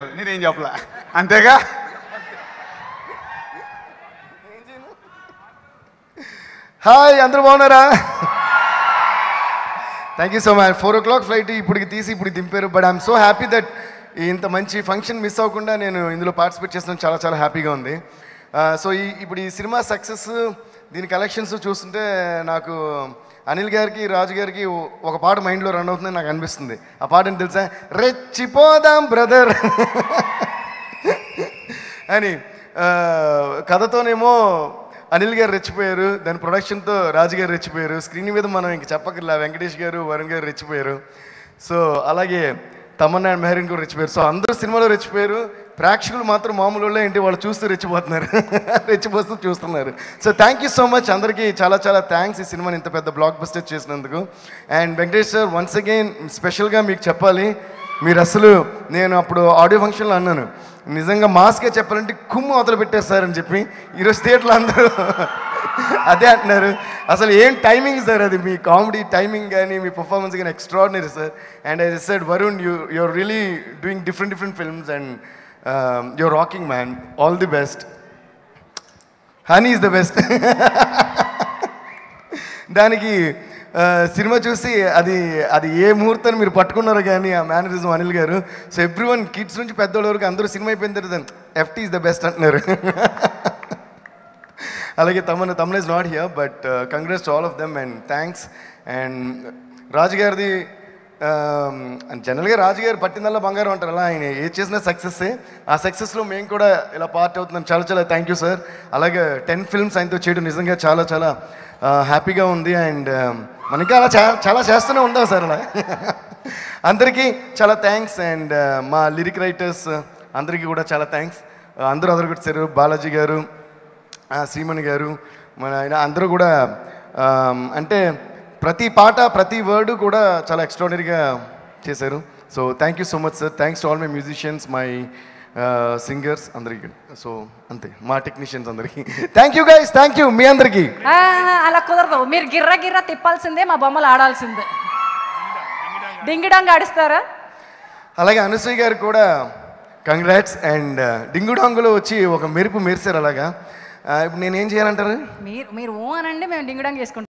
నేనేం చెప్పలే అంతేగా. హాయ్, అందరూ బాగున్నారా? Thank you so much. 4 o'clock flight ఇప్పటికి తీసి ఇప్పుడు దింపారు. But I'm so happy that ఇంత మంచి ఫంక్షన్ మిస్ అవ్వకుండా నేను ఇందులో పార్టిసిపేట్ చేస్తున్నాను. చాలా చాలా హ్యాపీగా ఉంది. సో ఇప్పుడు ఈ సినిమా సక్సెస్, దీని కలెక్షన్స్ చూస్తుంటే నాకు అనిల్ గారికి, రాజు గారికి ఒక పాట మైండ్లో రన్ అవుతుందని నాకు అనిపిస్తుంది. ఆ పాట ఏంటి తెలుసా? రెచ్చిపోదాం బ్రదర్ అని. కథతోనేమో అనిల్ గారు రెచ్చిపోయారు, దాని ప్రొడక్షన్తో రాజు గారు రెచ్చిపోయారు, స్క్రీన్ మీద మనం ఇంక చెప్పక్కర్లా వెంకటేష్ గారు, వరుణ్ గారు రెచ్చిపోయారు. సో అలాగే తమన్నా అండ్ మెహరీన్ కూడా రెచ్చిపోయారు. సో అందరూ సినిమాలో రెచ్చిపోయారు. ప్రేక్షకులు మాత్రం మామూలు ఏంటి, వాళ్ళు చూస్తూ రెచ్చిపోతున్నారు, రెచ్చిపోతూ చూస్తున్నారు. So thank you so much అందరికీ, చాలా చాలా థ్యాంక్స్ ఈ సినిమాని ఇంత పెద్ద బ్లాక్ బస్టర్ చేసినందుకు. And Venkatesh sir, once again స్పెషల్గా మీకు చెప్పాలి, మీరు అసలు నేను అప్పుడు ఆడియో ఫంక్షన్లో అన్నాను, నిజంగా మాస్కే చెప్పాలంటే కుమ్ము అవతల పెట్టేస్తారు అని చెప్పి. ఈరోజు థియేటర్లో అందరూ అదే అంటున్నారు. అసలు ఏం టైమింగ్ సార్ అది, మీ కామెడీ టైమింగ్ కానీ మీ పర్ఫార్మెన్స్ కానీ extraordinary sir. And I said Varun, you're really doing different films and you're rocking man, all the best. Honey is the best. దానికి సినిమా చూసి అది ఏ ముహూర్తాన్ని మీరు పట్టుకున్నారో కానీ ఆ మేనరిజం అనిల్ గారు. సో ఎవ్రీవన్, కిడ్స్ నుంచి పెద్దోళ్ళ వరకు అందరూ సినిమా అయిపోయిన తర్వాత ఎఫ్టీ ఈజ్ ద బెస్ట్ అంటున్నారు. అలాగే Thaman is not here, but congrats to all of them and thanks. And Raju గారిది జనరల్గా రాజు గారు పట్టిందల్లా బంగారం అంటారు, అలా ఆయన ఏది చేసినా సక్సెస్సే. ఆ సక్సెస్లో మేము కూడా ఇలా పార్ట్ అవుతున్నాం. చాలా చాలా థ్యాంక్ యూ సార్. అలాగే 10 films ఆయనతో చేయడం నిజంగా చాలా చాలా హ్యాపీగా ఉంది. అండ్ మనకి అలా చాలా చేస్తూనే ఉంటాం సార్ అలా. అందరికీ చాలా థ్యాంక్స్. అండ్ మా లిరిక్ రైటర్స్ అందరికీ కూడా చాలా థ్యాంక్స్. అందరూ అదరగొట్టారు, బాలాజీ గారు, శ్రీమణి గారు, మన ఆయన అందరూ కూడా అంటే ప్రతి పాట ప్రతి వర్డ్ కూడా చాలా ఎక్స్ట్రాడినరీగా చేశారు. So thank you so much sir. Thanks to all my musicians, my singers అందరికీ. సో అంతే, మా టెక్నీషియన్స్ అందరికీ thank you guys. Thank you మీ అందరికీ. అలా కుదరదు, మీరు గిర్ర తిప్పాల్సిందే, మా బొమ్మలు ఆడాల్సిందే. డింగిడాంగ్ ఆడిస్తారా? అలాగే అనసూయ గారు కూడా కంగ్రాట్స్. అండ్ డింగుడాంగులో వచ్చి ఒక మెరుపు మెరిసారు అలాగా. ఇప్పుడు నేనేం చేయాలంటారు? మీరు ఓ అనండి, మేము డింగిడాంగ్ చేసుకుంటాం.